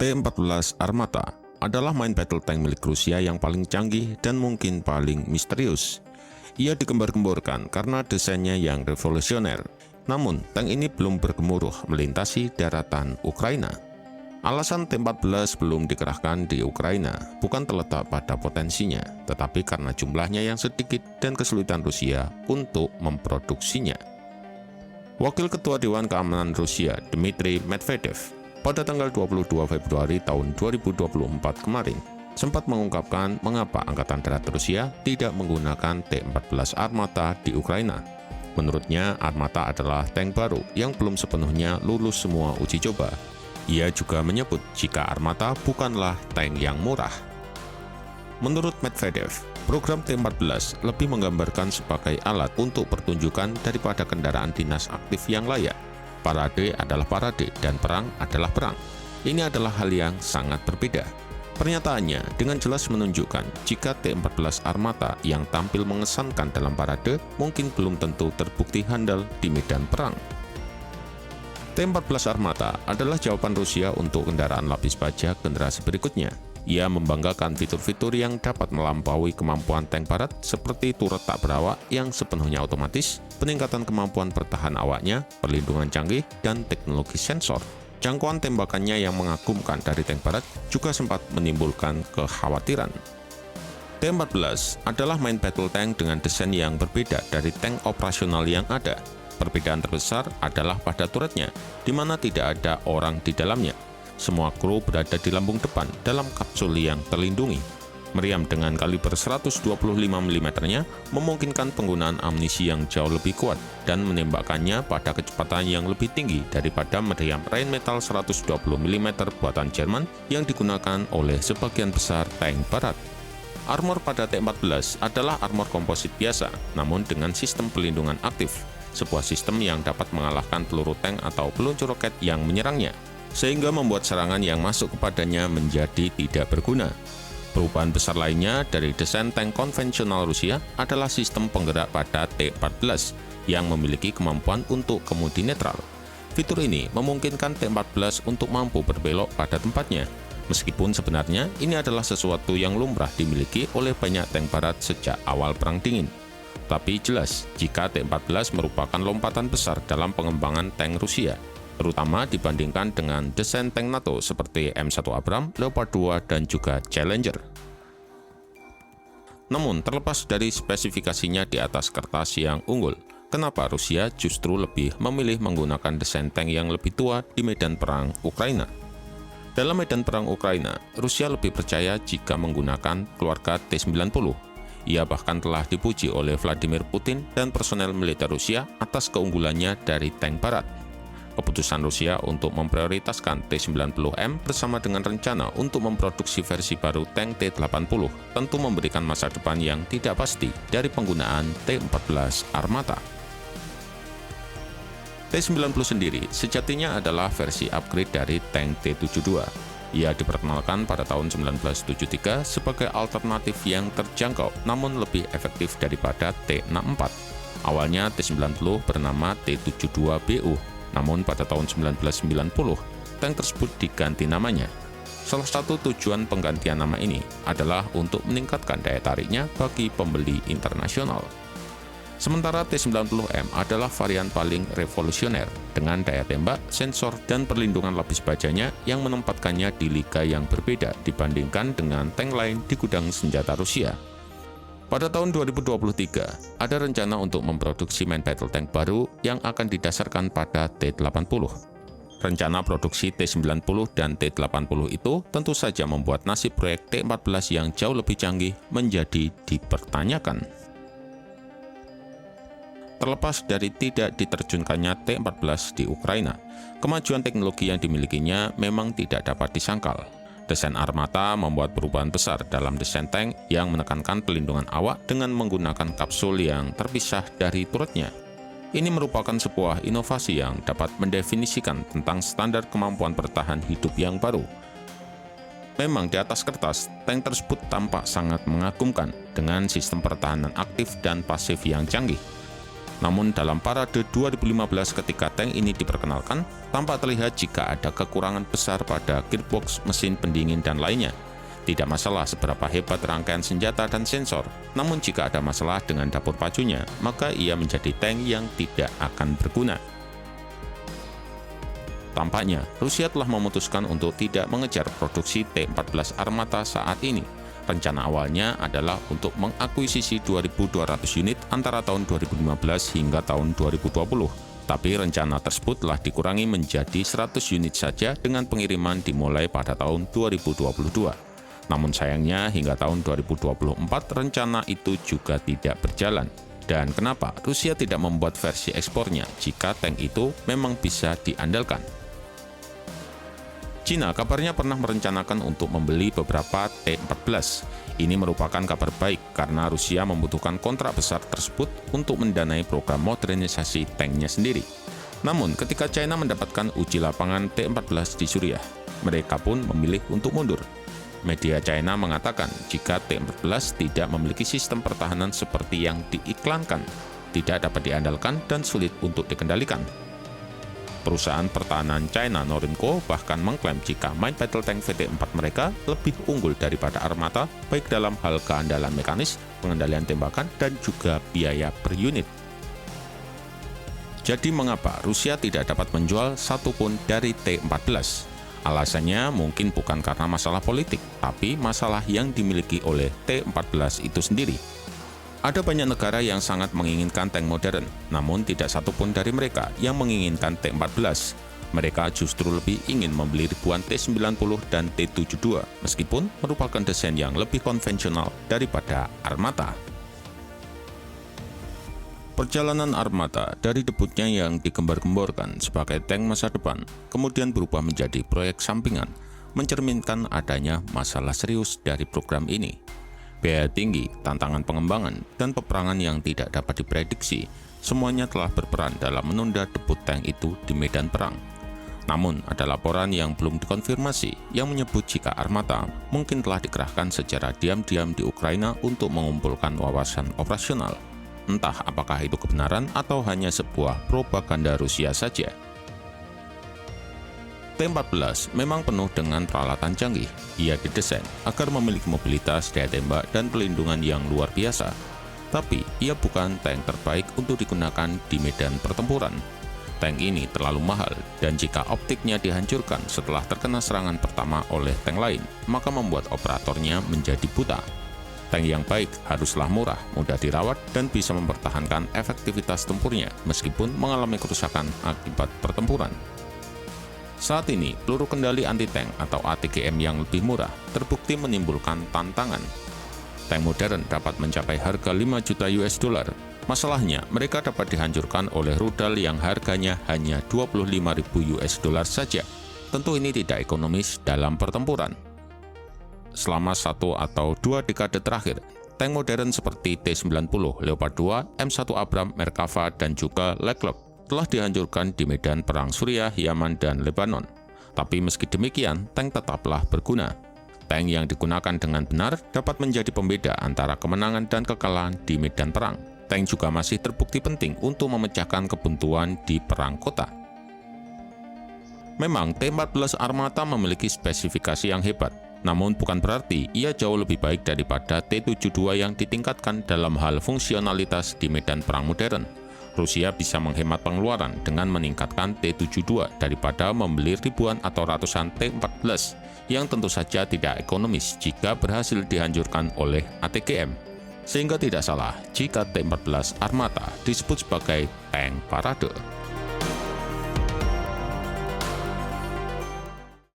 T-14 Armata adalah main battle tank milik Rusia yang paling canggih dan mungkin paling misterius. Ia digembar-gemborkan karena desainnya yang revolusioner. Namun, tank ini belum bergemuruh melintasi daratan Ukraina. Alasan T-14 belum dikerahkan di Ukraina bukan terletak pada potensinya, tetapi karena jumlahnya yang sedikit dan kesulitan Rusia untuk memproduksinya. Wakil Ketua Dewan Keamanan Rusia, Dmitry Medvedev, pada tanggal 22 Februari tahun 2024 kemarin, sempat mengungkapkan mengapa Angkatan Darat Rusia tidak menggunakan T-14 Armata di Ukraina. Menurutnya, Armata adalah tank baru yang belum sepenuhnya lulus semua uji coba. Ia juga menyebut jika Armata bukanlah tank yang murah. Menurut Medvedev, program T-14 lebih menggambarkan sebagai alat untuk pertunjukan daripada kendaraan dinas aktif yang layak. Parade adalah parade dan perang adalah perang. Ini adalah hal yang sangat berbeda. Pernyataannya dengan jelas menunjukkan jika T-14 Armata yang tampil mengesankan dalam parade mungkin belum tentu terbukti handal di medan perang. T-14 Armata adalah jawaban Rusia untuk kendaraan lapis baja generasi berikutnya. Ia membanggakan fitur-fitur yang dapat melampaui kemampuan tank barat seperti turret tak berawak yang sepenuhnya otomatis, peningkatan kemampuan bertahan awaknya, perlindungan canggih, dan teknologi sensor. Jangkauan tembakannya yang mengagumkan dari tank barat juga sempat menimbulkan kekhawatiran. T-14 adalah main battle tank dengan desain yang berbeda dari tank operasional yang ada. Perbedaan terbesar adalah pada turretnya, di mana tidak ada orang di dalamnya. Semua kru berada di lambung depan dalam kapsul yang terlindungi. Meriam dengan kaliber 125 mm-nya memungkinkan penggunaan amunisi yang jauh lebih kuat dan menembakkannya pada kecepatan yang lebih tinggi daripada meriam Rheinmetall 120 mm buatan Jerman yang digunakan oleh sebagian besar tank barat. Armor pada T-14 adalah armor komposit biasa, namun dengan sistem pelindungan aktif, sebuah sistem yang dapat mengalahkan peluru tank atau peluncur roket yang menyerangnya, sehingga membuat serangan yang masuk kepadanya menjadi tidak berguna. Perubahan besar lainnya dari desain tank konvensional Rusia adalah sistem penggerak pada T-14 yang memiliki kemampuan untuk kemudi netral. Fitur ini memungkinkan T-14 untuk mampu berbelok pada tempatnya, meskipun sebenarnya ini adalah sesuatu yang lumrah dimiliki oleh banyak tank barat sejak awal Perang Dingin. Tapi jelas, jika T-14 merupakan lompatan besar dalam pengembangan tank Rusia, terutama dibandingkan dengan desain tank NATO seperti M1 Abrams, Leopard 2, dan juga Challenger. Namun, terlepas dari spesifikasinya di atas kertas yang unggul, kenapa Rusia justru lebih memilih menggunakan desain tank yang lebih tua di medan perang Ukraina? Dalam medan perang Ukraina, Rusia lebih percaya jika menggunakan keluarga T-90. Ia bahkan telah dipuji oleh Vladimir Putin dan personel militer Rusia atas keunggulannya dari tank barat. Keputusan Rusia untuk memprioritaskan T-90M bersama dengan rencana untuk memproduksi versi baru tank T-80 tentu memberikan masa depan yang tidak pasti dari penggunaan T-14 Armata. T-90 sendiri sejatinya adalah versi upgrade dari tank T-72. Ia diperkenalkan pada tahun 1973 sebagai alternatif yang terjangkau namun lebih efektif daripada T-64. Awalnya T-90 bernama T-72BU, namun pada tahun 1990, tank tersebut diganti namanya. Salah satu tujuan penggantian nama ini adalah untuk meningkatkan daya tariknya bagi pembeli internasional. Sementara T-90M adalah varian paling revolusioner dengan daya tembak, sensor, dan perlindungan lapis bajanya yang menempatkannya di liga yang berbeda dibandingkan dengan tank lain di gudang senjata Rusia. Pada tahun 2023, ada rencana untuk memproduksi main battle tank baru yang akan didasarkan pada T-80. Rencana produksi T-90 dan T-80 itu tentu saja membuat nasib proyek T-14 yang jauh lebih canggih menjadi dipertanyakan. Terlepas dari tidak diterjunkannya T-14 di Ukraina, kemajuan teknologi yang dimilikinya memang tidak dapat disangkal. Desain Armata membuat perubahan besar dalam desain tank yang menekankan pelindungan awak dengan menggunakan kapsul yang terpisah dari turretnya. Ini merupakan sebuah inovasi yang dapat mendefinisikan tentang standar kemampuan bertahan hidup yang baru. Memang di atas kertas, tank tersebut tampak sangat mengagumkan dengan sistem pertahanan aktif dan pasif yang canggih. Namun dalam parade 2015 ketika tank ini diperkenalkan, tampak terlihat jika ada kekurangan besar pada gearbox, mesin pendingin, dan lainnya. Tidak masalah seberapa hebat rangkaian senjata dan sensor, namun jika ada masalah dengan dapur pacunya, maka ia menjadi tank yang tidak akan berguna. Tampaknya, Rusia telah memutuskan untuk tidak mengejar produksi T-14 Armata saat ini. Rencana awalnya adalah untuk mengakuisisi 2.200 unit antara tahun 2015 hingga tahun 2020. Tapi rencana tersebut telah dikurangi menjadi 100 unit saja dengan pengiriman dimulai pada tahun 2022. Namun sayangnya hingga tahun 2024 rencana itu juga tidak berjalan. Dan kenapa Rusia tidak membuat versi ekspornya jika tank itu memang bisa diandalkan? Cina kabarnya pernah merencanakan untuk membeli beberapa T-14. Ini merupakan kabar baik karena Rusia membutuhkan kontrak besar tersebut untuk mendanai program modernisasi tanknya sendiri. Namun ketika China mendapatkan uji lapangan T-14 di Suriah, mereka pun memilih untuk mundur. Media China mengatakan jika T-14 tidak memiliki sistem pertahanan seperti yang diiklankan, tidak dapat diandalkan dan sulit untuk dikendalikan. Perusahaan pertahanan China Norinco bahkan mengklaim jika Main Battle Tank VT4 mereka lebih unggul daripada Armata baik dalam hal keandalan mekanis, pengendalian tembakan, dan juga biaya per unit. Jadi mengapa Rusia tidak dapat menjual satupun dari T-14? Alasannya mungkin bukan karena masalah politik, tapi masalah yang dimiliki oleh T-14 itu sendiri. Ada banyak negara yang sangat menginginkan tank modern, namun tidak satupun dari mereka yang menginginkan T-14. Mereka justru lebih ingin membeli ribuan T-90 dan T-72, meskipun merupakan desain yang lebih konvensional daripada Armata. Perjalanan Armata dari debutnya yang digembar-gemborkan sebagai tank masa depan, kemudian berubah menjadi proyek sampingan, mencerminkan adanya masalah serius dari program ini. Biaya tinggi, tantangan pengembangan, dan peperangan yang tidak dapat diprediksi, semuanya telah berperan dalam menunda debut tank itu di medan perang. Namun, ada laporan yang belum dikonfirmasi yang menyebut jika Armata mungkin telah dikerahkan secara diam-diam di Ukraina untuk mengumpulkan wawasan operasional. Entah apakah itu kebenaran atau hanya sebuah propaganda Rusia saja. T-14 memang penuh dengan peralatan canggih. Ia didesain agar memiliki mobilitas, daya tembak, dan pelindungan yang luar biasa. Tapi, ia bukan tank terbaik untuk digunakan di medan pertempuran. Tank ini terlalu mahal, dan jika optiknya dihancurkan setelah terkena serangan pertama oleh tank lain, maka membuat operatornya menjadi buta. Tank yang baik haruslah murah, mudah dirawat, dan bisa mempertahankan efektivitas tempurnya meskipun mengalami kerusakan akibat pertempuran. Saat ini, peluru kendali anti-tank atau ATGM yang lebih murah terbukti menimbulkan tantangan. Tank modern dapat mencapai harga 5 juta US dollar. Masalahnya, mereka dapat dihancurkan oleh rudal yang harganya hanya 25.000 US dollar saja. Tentu ini tidak ekonomis dalam pertempuran. Selama 1 atau 2 dekade terakhir, tank modern seperti T-90, Leopard 2, M1 Abrams, Merkava, dan juga Leclerc telah dihancurkan di medan perang Suriah, Yaman, dan Lebanon. Tapi meski demikian, tank tetaplah berguna. Tank yang digunakan dengan benar dapat menjadi pembeda antara kemenangan dan kekalahan di medan perang. Tank juga masih terbukti penting untuk memecahkan kebuntuan di perang kota. Memang T-14 Armata memiliki spesifikasi yang hebat, namun bukan berarti ia jauh lebih baik daripada T-72 yang ditingkatkan dalam hal fungsionalitas di medan perang modern. Rusia bisa menghemat pengeluaran dengan meningkatkan T-72 daripada membeli ribuan atau ratusan T-14 yang tentu saja tidak ekonomis jika berhasil dihancurkan oleh ATGM. Sehingga tidak salah jika T-14 Armata disebut sebagai tank parade.